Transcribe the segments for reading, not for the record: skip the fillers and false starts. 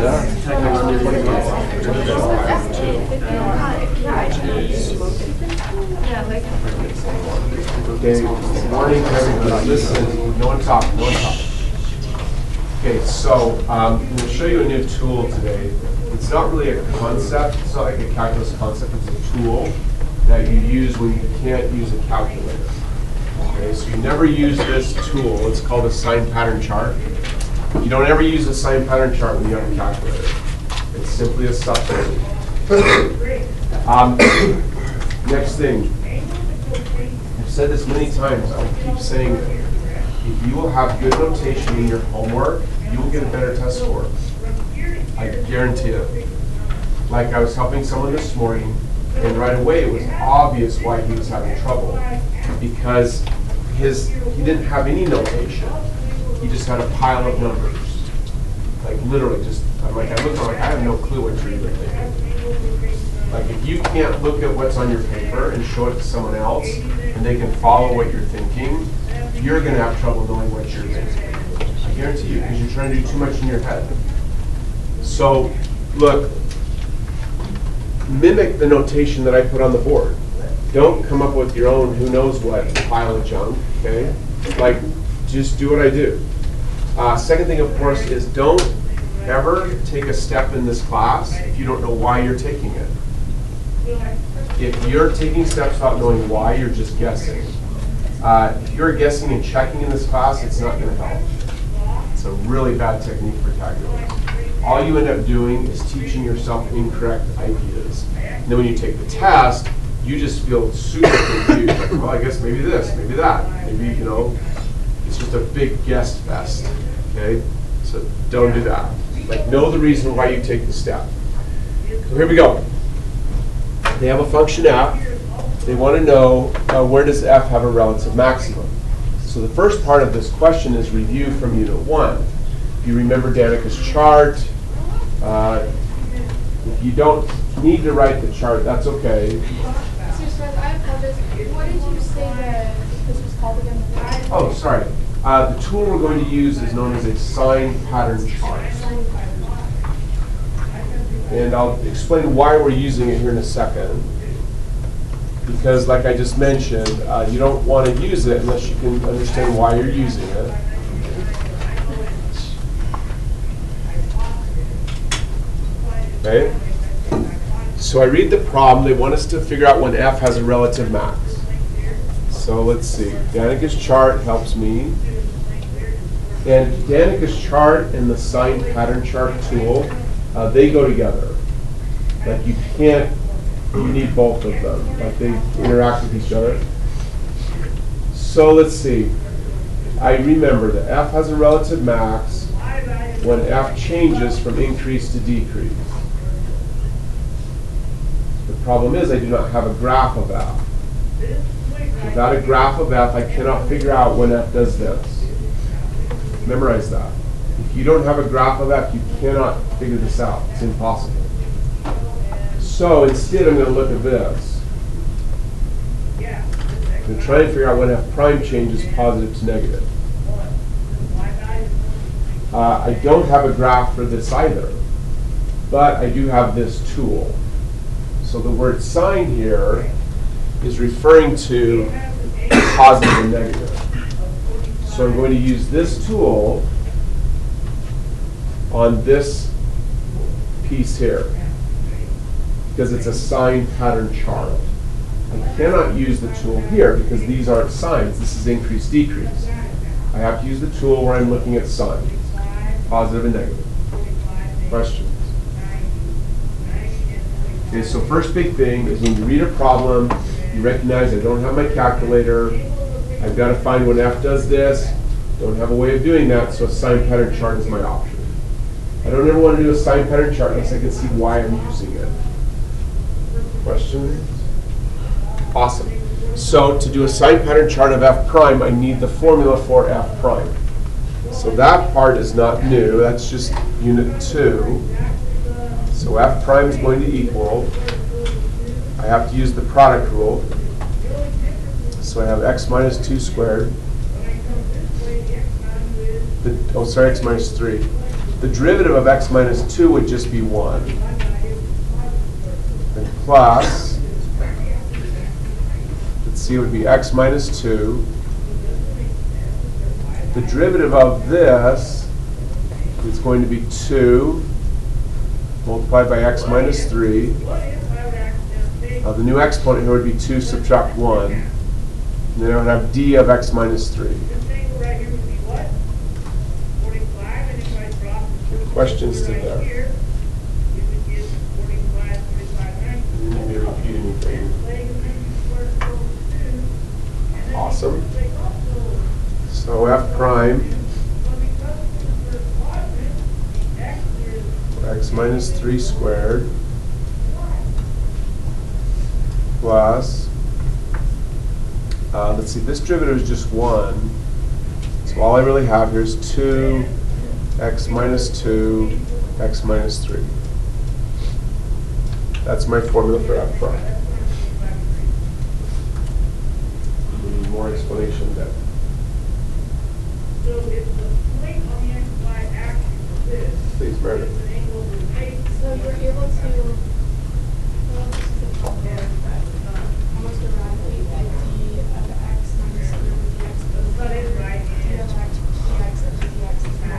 Okay, good morning to everybody. Listen, no one talk, no one talk. Okay, so I'm going to show you a new tool today. It's not really a concept, it's not like a calculus concept, it's a tool that you use when you can't use a calculator. Okay, so you never use this tool. It's called a sign pattern chart. You don't ever use a sign pattern chart when you have a calculator. It's simply a substitute. Next thing. I've said this many times. I'll keep saying it. If you will have good notation in your homework, you will get a better test score. I guarantee it. Like I was helping someone this morning, and right away it was obvious why he was having trouble. Because he didn't have any notation. He just had a pile of numbers. Like literally just, I looked at him like, I have no clue what you're even thinking. Like if you can't look at what's on your paper and show it to someone else, and they can follow what you're thinking, you're going to have trouble knowing what you're thinking. I guarantee you, because you're trying to do too much in your head. So, look, mimic the notation that I put on the board. Don't come up with your own who knows what pile of junk, okay? Like, just do what I do. Second thing, of course, is don't ever take a step in this class if you don't know why you're taking it. If you're taking steps without knowing why, you're just guessing. If you're guessing and checking in this class, it's not going to help. It's a really bad technique for calculus. All you end up doing is teaching yourself incorrect ideas. And then when you take the test, you just feel super confused. Like, well, I guess maybe this, maybe that. Maybe, you know, it's just a big guess fest. Okay? So don't do that. Like, know the reason why you take the step. So here we go. They have a function f. They want to know where does f have a relative maximum. So the first part of this question is review from Unit 1. If you remember Danica's chart, if you don't need to write the chart, that's okay. So, I apologize. What did you say that this was called again? Oh, sorry. The tool we're going to use is known as a sign pattern chart. And I'll explain why we're using it here in a second. Because like I just mentioned, you don't want to use it unless you can understand why you're using it. Okay? So I read the problem. They want us to figure out when f has a relative max. So let's see. Danica's chart helps me. And Danica's chart and the sign pattern chart tool, they go together. Like you need both of them. Like they interact with each other. So let's see. I remember that f has a relative max when f changes from increase to decrease. The problem is I do not have a graph of f. Without a graph of f, I cannot figure out when f does this. Memorize that. If you don't have a graph of f, you cannot figure this out. It's impossible. So instead, I'm going to look at this. I'm going to try and figure out when f prime changes positive to negative. I don't have a graph for this either, but I do have this tool. So the word sign here is referring to positive and negative. So I'm going to use this tool on this piece here because it's a sign pattern chart. I cannot use the tool here because these aren't signs. This is increase, decrease. I have to use the tool where I'm looking at signs, positive and negative. Questions? Okay, so first big thing is when you read a problem, you recognize I don't have my calculator. I've got to find when f does this. Don't have a way of doing that, so a sign pattern chart is my option. I don't ever want to do a sign pattern chart unless I can see why I'm using it. Questions? Awesome. So to do a sign pattern chart of f prime, I need the formula for f prime. So that part is not new. That's just unit 2. So f prime is going to equal, I have to use the product rule. So I have x minus 2 squared. X minus 3. the derivative of x minus 2 would just be 1. And plus, let's see, it would be x minus 2. The derivative of this is going to be 2 multiplied by x minus 3. The new exponent here would be 2 subtract 1. And then I would have d of x minus 3. Questions to that? You need me to repeat anything? Awesome. So f prime x minus 3 squared plus, let's see, this derivative is just 1. So all I really have here is 2 x minus 2 x minus 3. That's my formula for f prime. Need more explanation there. So if the point on the xy axis is this, Please, Meredith. So you're able to, almost directly d of x minus 3 dx but it's right d of x dx of dx is 1.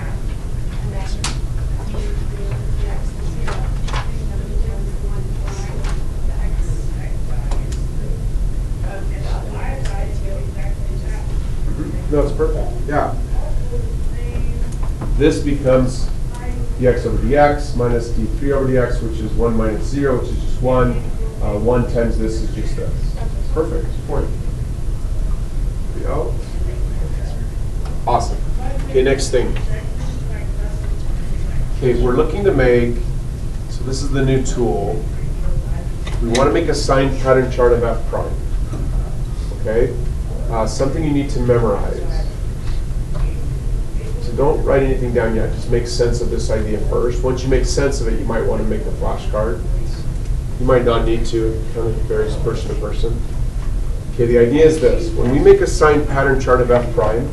And then d dx is 0. And then we becomes 1 plus the x value of the y side to exactly that. No, it's perfect. Yeah. This becomes dx over dx minus d3 over dx, which is 1 minus 0, which is just 1. 1 times this is just this. Perfect. Point. There we go. Awesome. Okay, next thing. Okay, we're looking to make, so this is the new tool. We want to make a sign pattern chart of f prime. Okay? Something you need to memorize. So don't write anything down yet. Just make sense of this idea first. Once you make sense of it, you might want to make a flashcard. You might not need to. It kind of varies person to person. Okay, the idea is this. When we make a sign pattern chart of f prime,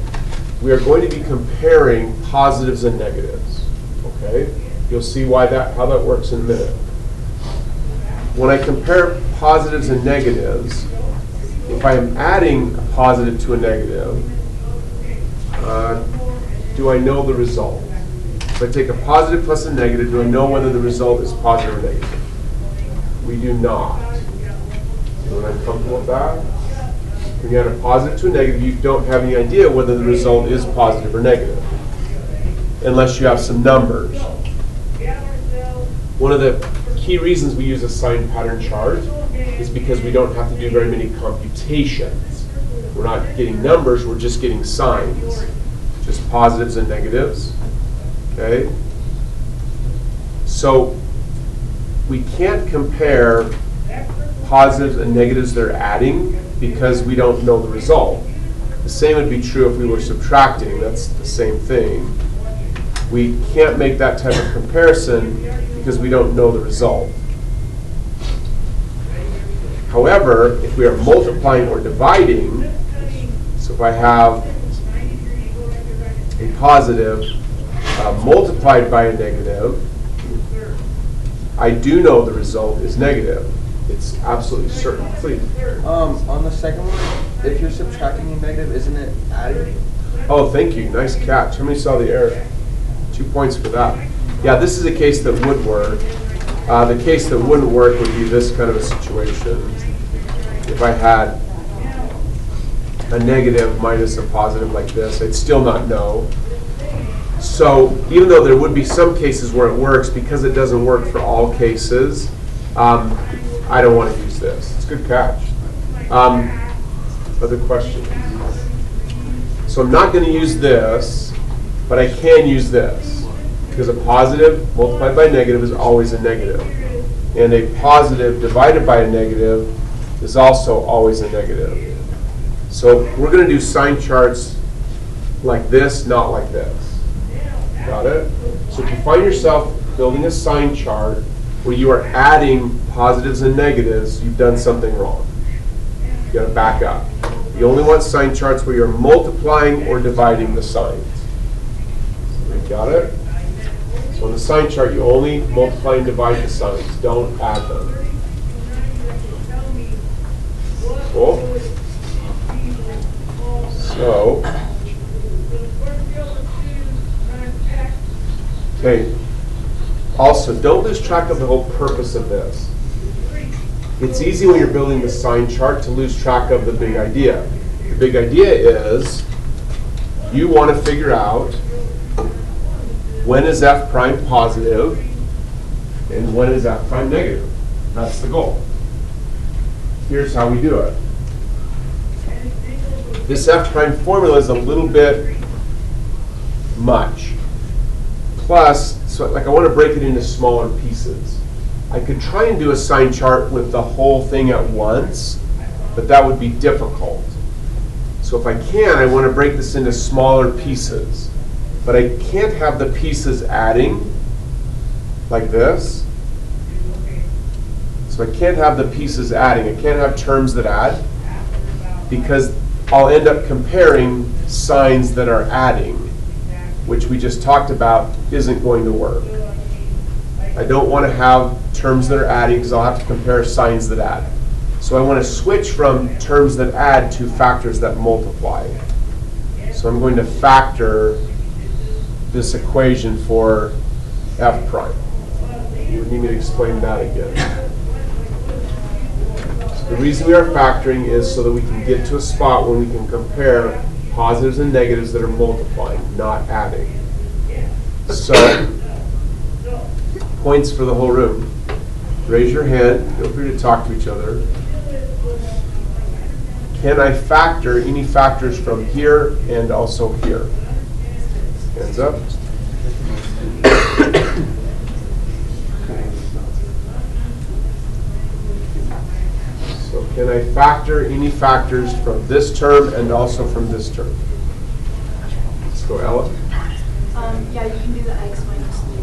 we are going to be comparing positives and negatives. Okay? You'll see how that works in a minute. When I compare positives and negatives, if I am adding a positive to a negative, do I know the result? If I take a positive plus a negative, do I know whether the result is positive or negative? We do not. So when I'm comfortable with that, when you add a positive to a negative, you don't have any idea whether the result is positive or negative, unless you have some numbers. One of the key reasons we use a sign pattern chart is because we don't have to do very many computations. We're not getting numbers, we're just getting signs. Just positives and negatives. Okay? So we can't compare positives and negatives they're adding because we don't know the result. The same would be true if we were subtracting. That's the same thing. We can't make that type of comparison because we don't know the result. However, if we are multiplying or dividing, so if I have a positive multiplied by a negative, I do know the result is negative. It's absolutely certain. Please. On the second one, if you're subtracting a negative, isn't it adding? Oh, thank you. Nice catch. How many saw the error? 2 points for that. Yeah, this is a case that would work. The case that wouldn't work would be this kind of a situation. If I had a negative minus a positive like this, I'd still not know. So even though there would be some cases where it works, because it doesn't work for all cases, I don't want to use this. It's a good catch. Other questions? So I'm not going to use this, but I can use this, because a positive multiplied by a negative is always a negative. And a positive divided by a negative is also always a negative. So we're going to do sign charts like this, not like this. Got it? So if you find yourself building a sign chart where you are adding positives and negatives, you've done something wrong. You got to back up. You only want sign charts where you're multiplying or dividing the signs. You got it? So on the sign chart, you only multiply and divide the signs. Don't add them. Cool. So, okay. Also, don't lose track of the whole purpose of this. It's easy when you're building the sign chart to lose track of the big idea. The big idea is you want to figure out when is f prime positive and when is f prime negative. That's the goal. Here's how we do it. This f prime formula is a little bit much. Plus, so like I want to break it into smaller pieces. I could try and do a sign chart with the whole thing at once, but that would be difficult. So if I can, I want to break this into smaller pieces. But I can't have the pieces adding like this. So I can't have the pieces adding. I can't have terms that add because I'll end up comparing signs that are adding, which we just talked about isn't going to work. I don't want to have terms that are adding because I'll have to compare signs that add. So I want to switch from terms that add to factors that multiply. So I'm going to factor this equation for f prime. You need me to explain that again. So the reason we are factoring is so that we can get to a spot where we can compare positives and negatives that are multiplying, not adding. So, points for the whole room. Raise your hand. Feel free to talk to each other. Can I factor any factors from here and also here? Hands up. So can I factor any factors from this term and also from this term? Let's go, Ella. Yeah, you can do the x minus 3.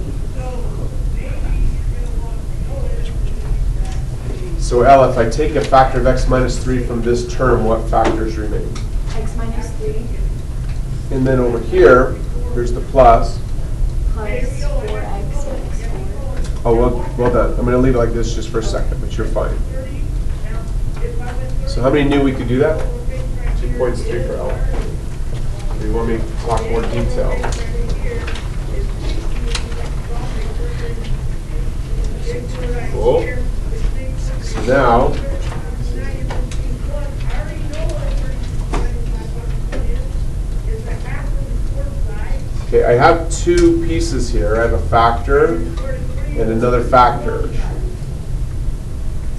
So Ella, if I take a factor of x minus 3 from this term, what factors remain? X minus 3 And then over here, here's the plus. plus 4x minus 4. Oh, well done. I'm going to leave it like this just for a second, but you're fine. So how many knew we could do that? 2 points, 3 for Ella. Do you want me to talk more detail? Cool. So now, okay, I have two pieces here. I have a factor and another factor.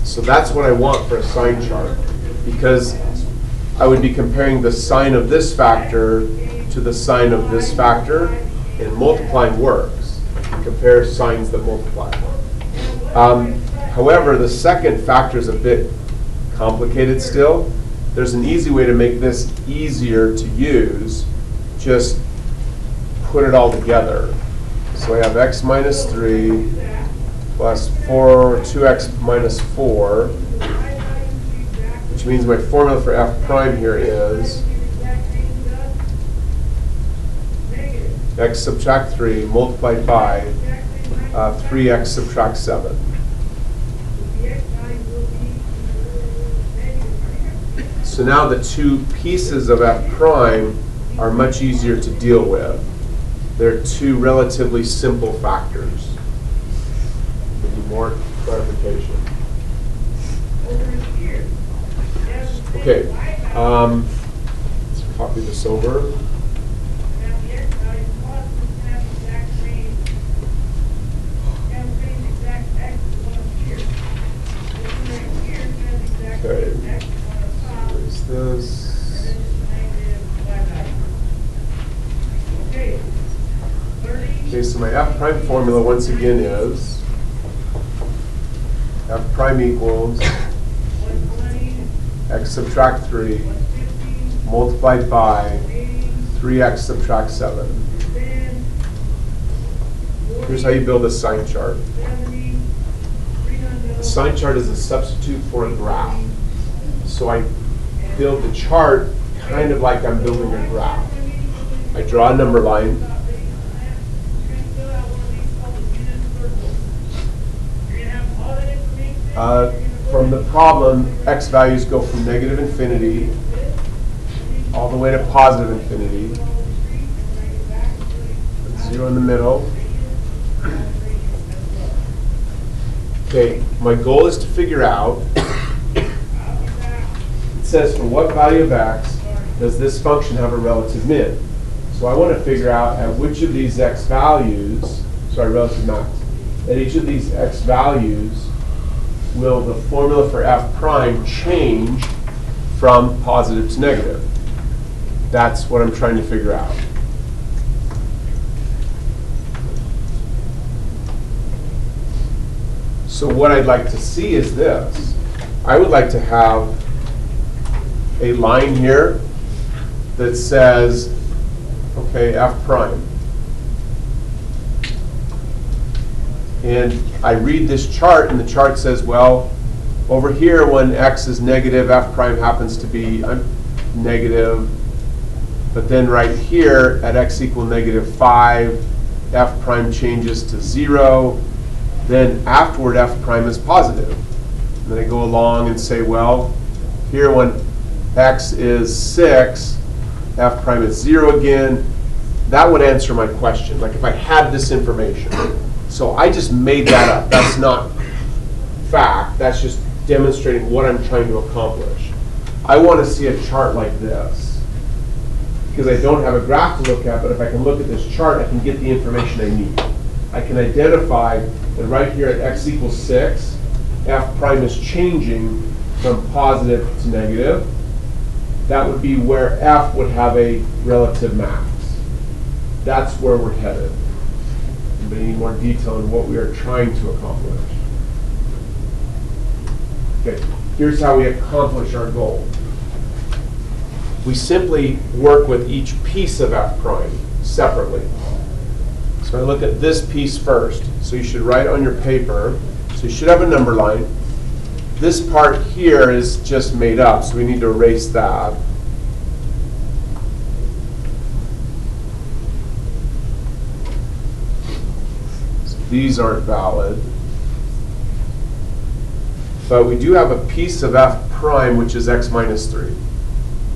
So that's what I want for a sign chart, because I would be comparing the sign of this factor to the sign of this factor, and multiplying works. You can compare signs that multiply. However, the second factor is a bit complicated still. There's an easy way to make this easier to use. Just put it all together. So I have x minus 3 plus 2x minus 4, which means my formula for f prime here is x subtract 3 multiplied by 3x subtract 7. So now the two pieces of f prime are much easier to deal with. They're two relatively simple factors. Maybe more clarification. Okay, let's copy this over. Okay, where's this? Okay, so my f prime formula once again is f prime equals x subtract 3 multiplied by 3x subtract 7. Here's how you build a sign chart. A sign chart is a substitute for a graph. So I build the chart kind of like I'm building a graph. I draw a number line. From the problem, x values go from negative infinity all the way to positive infinity. Put 0 in the middle. Okay, my goal is to figure out, it says for what value of x does this function have a relative min? So I want to figure out at which of these x values, relative max, at each of these x values will the formula for f prime change from positive to negative. That's what I'm trying to figure out. So what I'd like to see is this. I would like to have a line here that says, okay, f prime. And I read this chart, and the chart says, well, over here when x is negative, f prime happens to be negative. But then right here at x equal -5, f prime changes to 0. Then afterward, f prime is positive. And then I go along and say, well, here when x is 6, f prime is 0 again. That would answer my question, like if I had this information. So I just made that up. That's not fact. That's just demonstrating what I'm trying to accomplish. I want to see a chart like this, because I don't have a graph to look at, but if I can look at this chart, I can get the information I need. I can identify that right here at x equals 6, f prime is changing from positive to negative. That would be where f would have a relative max. That's where we're headed. We need more detail on what we are trying to accomplish. Okay, here's how we accomplish our goal. We simply work with each piece of f prime separately. So I look at this piece first. So you should write on your paper. So you should have a number line. This part here is just made up, so we need to erase that. So these aren't valid. But we do have a piece of f prime, which is x minus 3.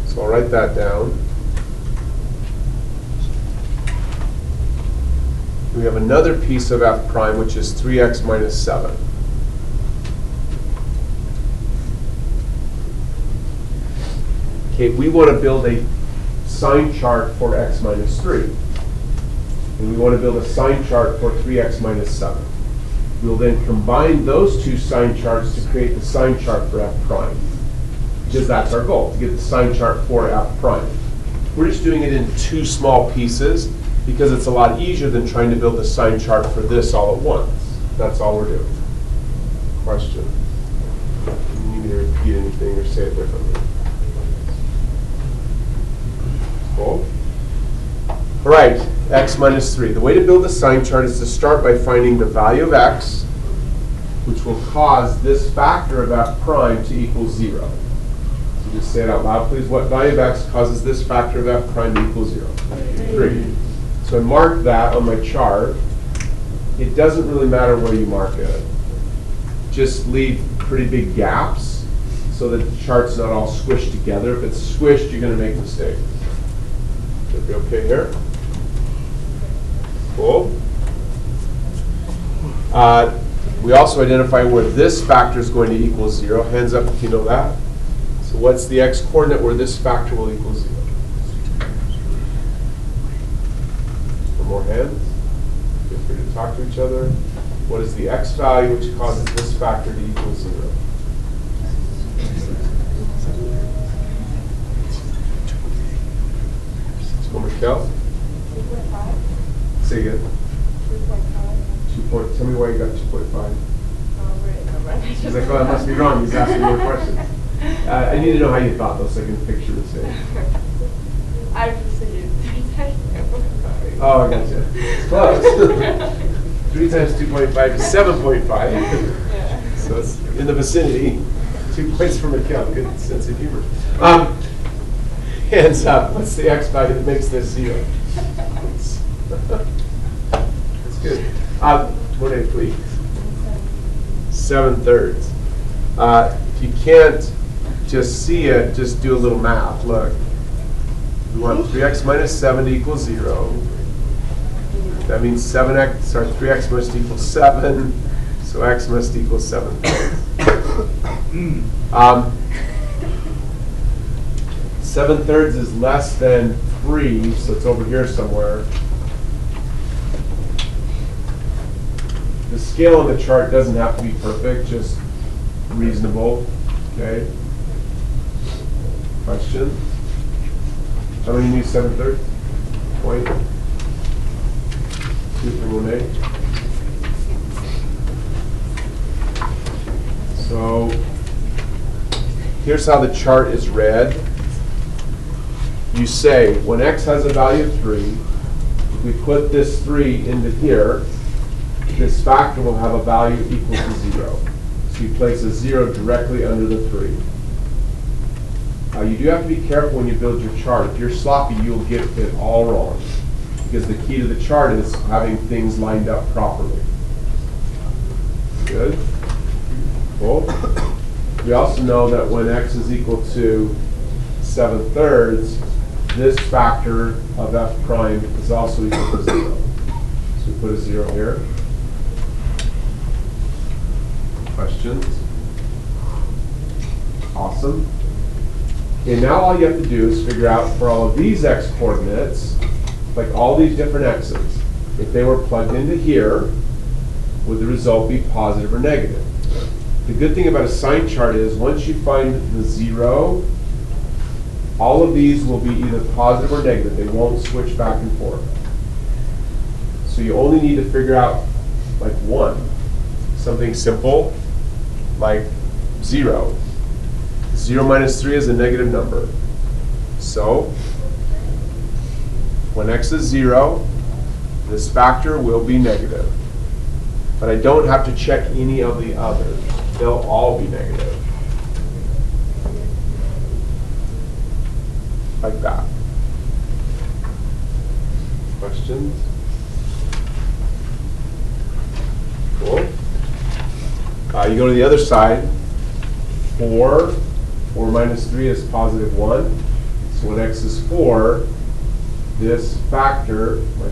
So I'll write that down. We have another piece of f prime, which is 3x minus 7. Okay, we want to build a sign chart for x minus 3. And we want to build a sign chart for 3x minus 7. We'll then combine those two sign charts to create the sign chart for f prime. Because that's our goal, to get the sign chart for f prime. We're just doing it in two small pieces because it's a lot easier than trying to build a sign chart for this all at once. That's all we're doing. Question? You need me to repeat anything or say it differently? Cool. All right, x minus 3. The way to build a sign chart is to start by finding the value of x, which will cause this factor of f prime to equal 0. So just say it out loud, please. What value of x causes this factor of f prime to equal 0? 3. So I mark that on my chart. It doesn't really matter where you mark it. Just leave pretty big gaps so that the chart's not all squished together. If it's squished, you're going to make mistakes. Should be okay here? Cool. We also identify where this factor is going to equal 0. Hands up if you know that. So what's the x-coordinate where this factor will equal 0? More hands. Feel free to talk to each other. What is the x value which causes this factor to equal 0? So Michelle? 2.5. Say again. 2.5. Tell me why you got 2.5. He's like, oh, that must be wrong. He's asking more questions. I need to know how you thought, though, so I can picture the same. I just figured 3 times 2.5. Oh, I gotcha. It's close. 3 times 2.5 is 7.5. Yeah. So it's in the vicinity. 2 points for Mikhail. Good sense of humor. Hands up. What's the x value that makes this 0? That's good. What did I please? 7/3. If you can't just see it, just do a little math. Look, we want 3x minus 7 to equal 0. That means 3x must equal 7, so x must equal 7 thirds. 7 thirds is less than 3, so it's over here somewhere. The scale on the chart doesn't have to be perfect, just reasonable. Okay? Question? How many knew 7 thirds? Point? 2 from Monet. So here's how the chart is read. You say when x has a value of 3, if we put this 3 into here, this factor will have a value equal to 0. So you place a 0 directly under the 3. You do have to be careful when you build your chart. If you're sloppy, you'll get it all wrong. Because the key to the chart is having things lined up properly. Good? Cool. We also know that when x is equal to 7 thirds, this factor of f prime is also equal to 0. So we put a 0 here. Questions? Awesome. Okay, now all you have to do is figure out for all of these x coordinates, like all these different x's, if they were plugged into here, would the result be positive or negative? The good thing about a sign chart is once you find the 0, all of these will be either positive or negative. They won't switch back and forth. So you only need to figure out like 1. Something simple like 0. 0 minus 3 is a negative number. So when x is 0, this factor will be negative. But I don't have to check any of the others. They'll all be negative. Like that. Questions? Cool. You go to the other side. 4 minus 3 is positive 1. So when x is 4, this factor, my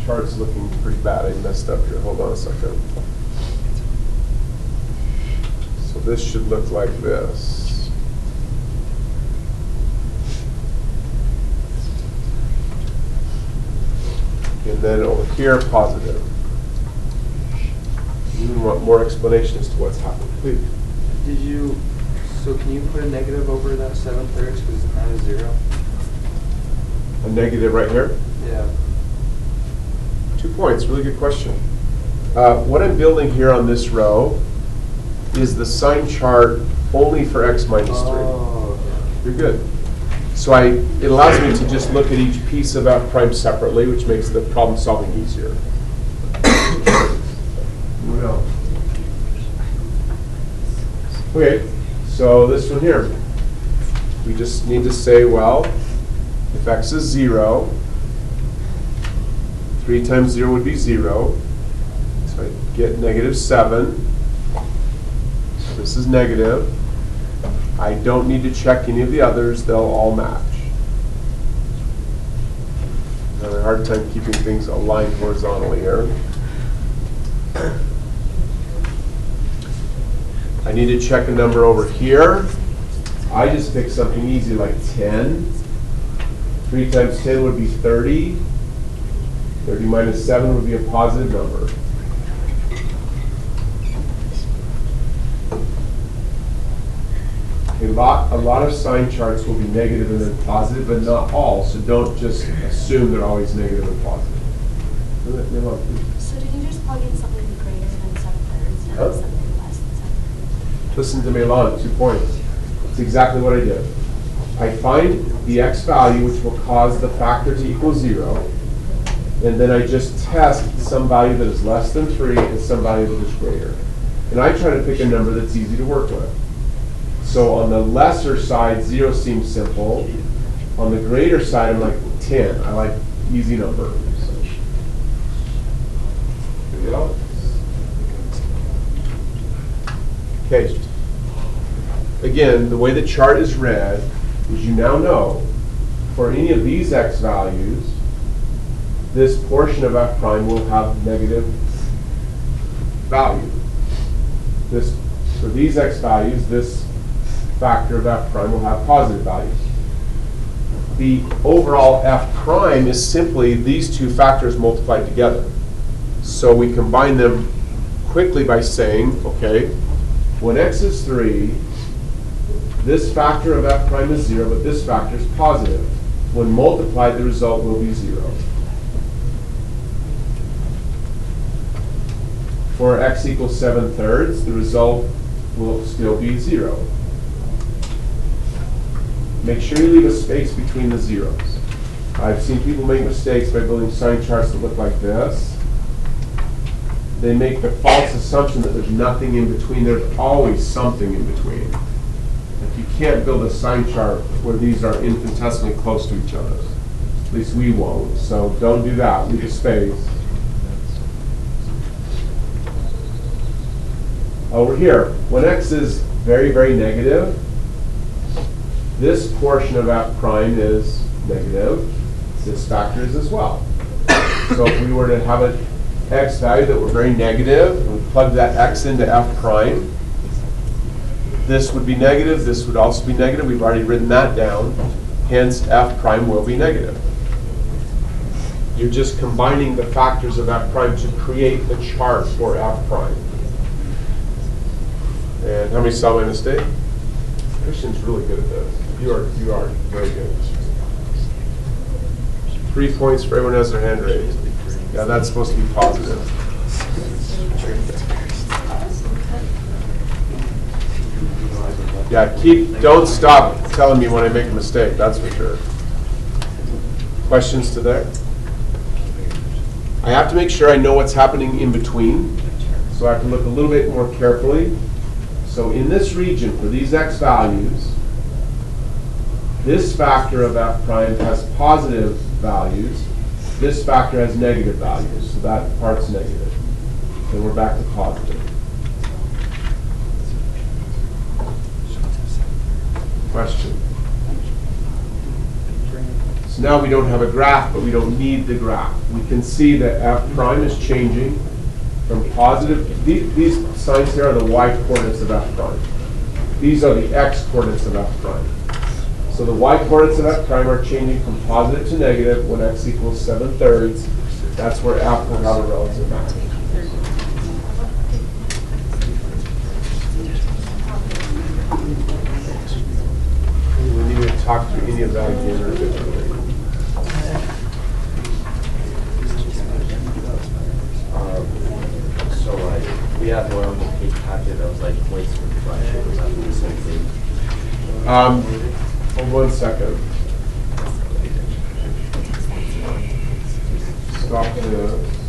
chart's looking pretty bad. I messed up here. Hold on a second. So this should look like this. And then over here, positive. You want more explanation as to what's happening. Wait, so can you put a negative over that 7 thirds because it's not a 0? A negative right here? Yeah. 2 points, really good question. What I'm building here on this row is the sign chart only for x minus 3. Oh, okay. You're good. So it allows me to just look at each piece of f prime separately, which makes the problem solving easier. Okay, so this one here. We just need to say, well, if x is 0, 3 times 0 would be 0. So I get negative 7. So this is negative. I don't need to check any of the others. They'll all match. I'm having a hard time keeping things aligned horizontally here. I need to check a number over here. I just picked something easy like 10. 3 times 10 would be 30. 30 minus 7 would be a positive number. A lot of sign charts will be negative and then positive, but not all. So don't just assume they're always negative and positive. So did you just plug in something greater than 7 thirds and Huh? something less than 7 thirds? Listen to Milan, 2 points. It's exactly what I did. I find the x value, which will cause the factor to equal 0, and then I just test some value that is less than 3 and some value that is greater. And I try to pick a number that's easy to work with. So on the lesser side, 0 seems simple. On the greater side, I'm like 10. I like easy numbers. There you go. Okay. again, the way the chart is read is you now know for any of these x values, this portion of f prime will have negative value. This, for these x values, this factor of f prime will have positive values. The overall f prime is simply these two factors multiplied together. So we combine them quickly by saying, okay, when x is 3, this factor of f prime is 0, but this factor is positive. When multiplied, the result will be 0. For x equals 7/3, the result will still be 0. Make sure you leave a space between the zeros. I've seen people make mistakes by building sign charts that look like this. They make the false assumption that there's nothing in between. There's always something in between. Like you can't build a sign chart where these are infinitesimally close to each other. At least we won't. So don't do that. Leave a space. Over here, when x is very, very negative, this portion of f prime is negative. This factor is as well. So if we were to have an x value that were very negative, and we plug that x into f prime, this would be negative, this would also be negative. We've already written that down. Hence, f prime will be negative. You're just combining the factors of f prime to create the chart for f prime. And how many saw my mistake? Christian's really good at this. You are very good. 3 points for everyone who has their hand raised. Yeah, that's supposed to be positive. Yeah, don't stop telling me when I make a mistake, that's for sure. Questions to there? I have to make sure I know what's happening in between, so I have to look a little bit more carefully. So in this region, for these x values, this factor of f prime has positive values. This factor has negative values, so that part's negative. And we're back to positive. Question? So now we don't have a graph, but we don't need the graph. We can see that f prime is changing from positive. These signs here are the y coordinates of f prime. These are the x coordinates of f prime. So the y coordinates of f prime are changing from positive to negative when x equals 7/3. That's where f will have a relative value. We need to talk through any of that again individually. So like we have one on the page packet that was like waste from flash. Was that the same thing? Hold 1 second. Stop this.